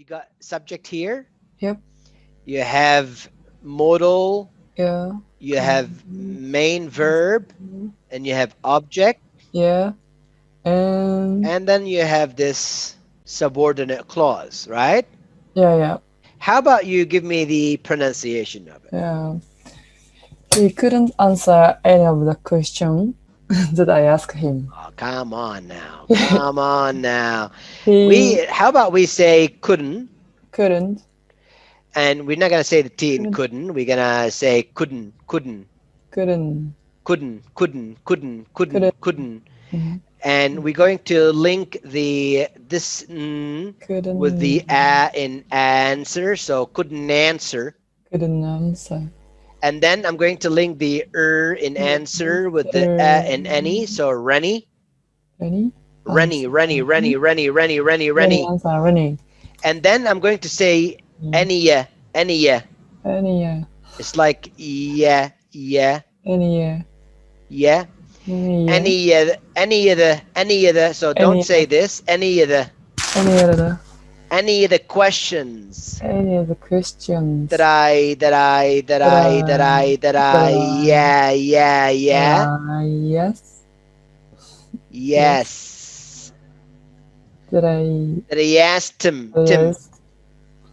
you got subject here. Yep. You have modal. Yeah. You have main verb, and you have object, Yeah. And and then you have this subordinate clause, right? yeah, yeah, How about you give me the pronunciation of it? yeah. He couldn't answer any of the question that I asked him. Oh, come on now. Come on now. He How about we say couldn't, couldn't, and we're not gonna say the T in couldn't, couldn't. We're gonna say couldn't, couldn't, couldn't, couldn't, couldn't, couldn't, couldn't, couldn't, couldn't. mm, And we're going to link this with the couldn't, a in answer, so couldn't answer. couldn't answer. And then I'm going to link the in answer with the a in any, so Rennie, Ready? Rennie, Rennie, Answer. Rennie, Rennie, Rennie, Rennie, Ready, Rennie. answer, running. And then I'm going to say Mm. any, any. Any, It's like yeah, yeah, any, yeah. any, Any of the. So don't any, say this. other, Any of the questions any other that questions I that I that that I that I, I that that I I, yeah. yes, yes, Yes. that I, That I asked Tim, yes,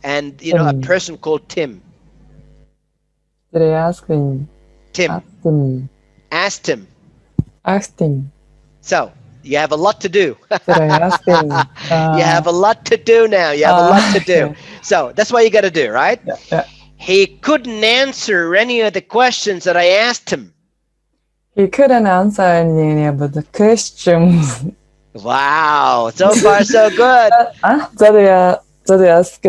and a Tim, person called Tim. that I asked him, Tim. asked him, Asked him. asked him, So you have a lot to do. that I asked him, You have a lot to do now. You have a lot to do. okay, So that's what you got to do, right? yeah, yeah. He couldn't answer any of the questions that I asked him. He couldn't answer any of the questions. Wow. So far, so good. that I asked,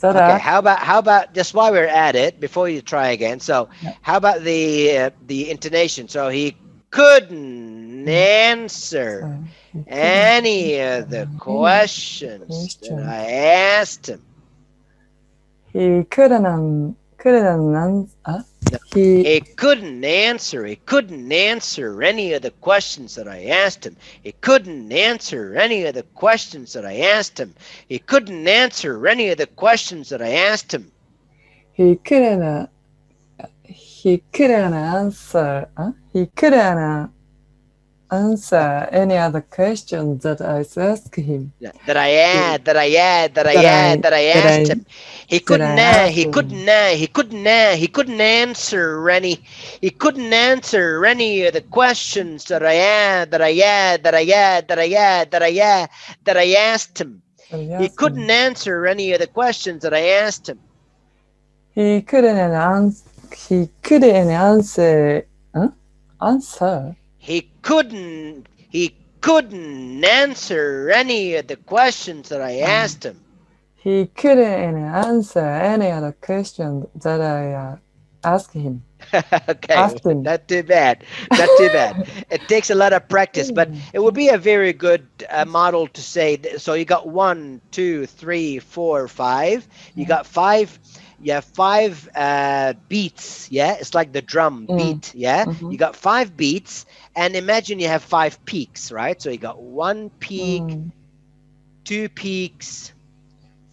that Okay. I, How about just while we're at it, before you try again? So yeah. how about the intonation? So he couldn't answer So he couldn't any of the answer any of the questions that questions. I asked him. He couldn't answer. No, He he couldn't answer. He couldn't answer any of the questions that I asked him. He couldn't answer any of the questions that I asked him. He couldn't answer any of the questions that I asked him. he couldn't he couldn't answer. He couldn't answer any other questions that I asked him. Yeah, that I had, that I had, that I That had, I that I that asked I him. He that I couldn't, asked he him. couldn't, he couldn't answer any, he couldn't answer any of the questions that I had, that I had, that I had, that I had, that I had, that I asked him. That I He asked him. couldn't answer any of the questions that I asked him. He couldn't answer. He couldn't answer. Answer. He couldn't answer any of the questions that I asked him. He couldn't answer any other question that I asked him. Okay, Asked him. not too bad. Not too bad. It takes a lot of practice, but it would be a very good model to say. So you got 1, 2, 3, 4, 5. You got five. You have five beats. Yeah, it's like the drum beat. Yeah, you got 5 beats, and imagine you have 5 peaks, right? So you got 1 peak, 2 peaks,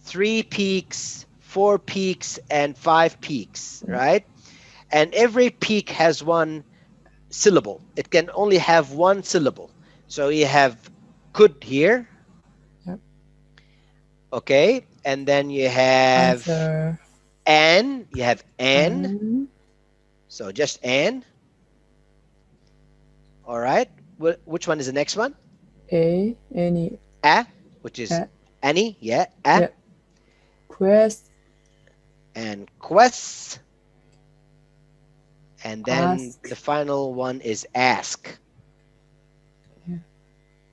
3 peaks, 4 peaks, and 5 peaks, right? And every peak has 1 syllable. It can only have 1 syllable. So you have could here. Yep. Okay. And then you have Answer. an. You have an. So just an. All right. Which one is the next one? Any. A, which is any. Yeah. A. Yeah. Quest. And quest. And then Ask. the final one is ask. Yeah.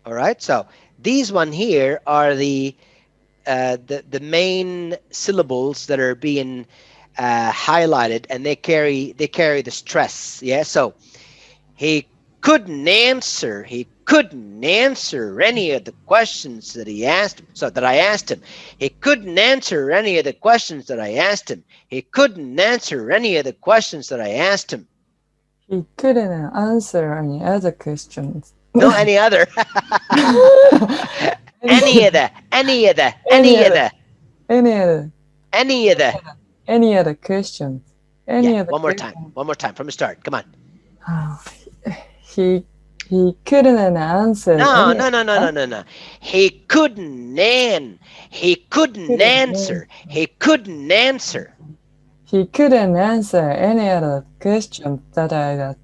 All right. So these one here are the main syllables that are being highlighted, and they carry the stress. Yeah. So he couldn't answer any of the questions that he asked him. So that I asked him. He couldn't answer any of the questions that I asked him. He couldn't answer any of the questions that I asked him. He couldn't answer any other questions. No, any other. Any of the, any of the, any any of other, the, any other, any of the. any other questions? Yeah, Any other one more time. questions? One more time from the start. Come on. He he couldn't answer No, any. no, no, no, Huh? no, no, no. He couldn't answer. He couldn't answer. He couldn't answer any other question No, that I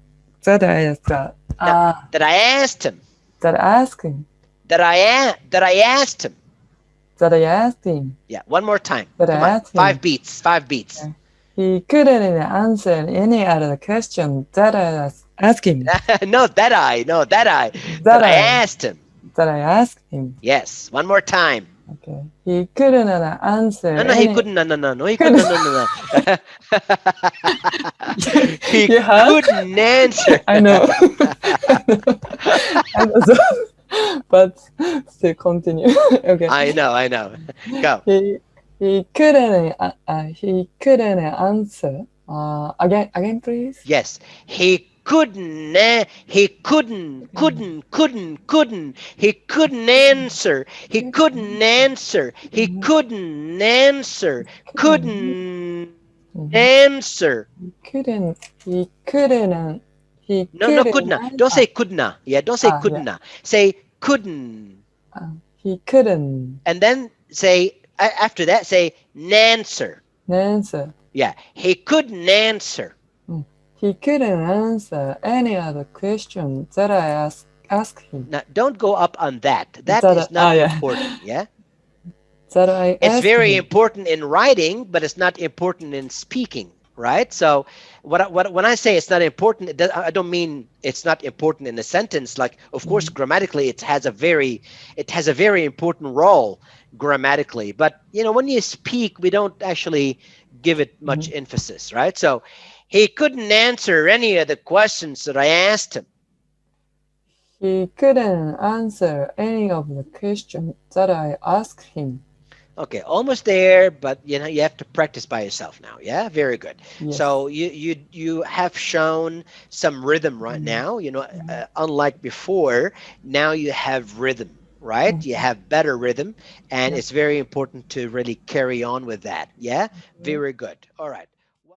asked him. that asked him That I asked him. that I asked him Yeah, one more time. that I Come on. asked him. 5 beats. 5 beats. He couldn't answer any other question that I asked him. No, that I. No, that I. That That I I asked him. that I asked him. Yes. One more time. Okay. He couldn't answer No, no, he any. couldn't. No, no, no, no. He couldn't. No, no, no, no. He Yeah, couldn't answer. I know. I know. But still continue. Okay. I know. I know. Go. He couldn't he couldn't answer. Again, please. Yes. He couldn't. He couldn't. He couldn't answer. He couldn't answer. He couldn't answer. Couldn't answer. He couldn't. He No, no, couldn't couldn't. Don't answer. say couldn't. Yeah, don't say Yeah. couldn't. Say couldn't. He couldn't And then say, after that, say answer. answer. Yeah, he couldn't answer. He couldn't answer any other question that I asked him. Now, don't go up on that. That That is not yeah. important. Yeah, That I it's asked very him. important in writing, but it's not important in speaking. Right? So, when I say it's not important, I don't mean it's not important in a sentence. Like, of course, grammatically, it has a very important role grammatically. But when you speak, we don't actually give it much emphasis, right? So, he couldn't answer any of the questions that I asked him. He couldn't answer any of the questions that I asked him. Okay, almost there, but you have to practice by yourself now. Yeah, very good. Yes. So you have shown some rhythm right now. Unlike before, now you have rhythm, right? You have better rhythm, and it's very important to really carry on with that. Yeah, very good. All right.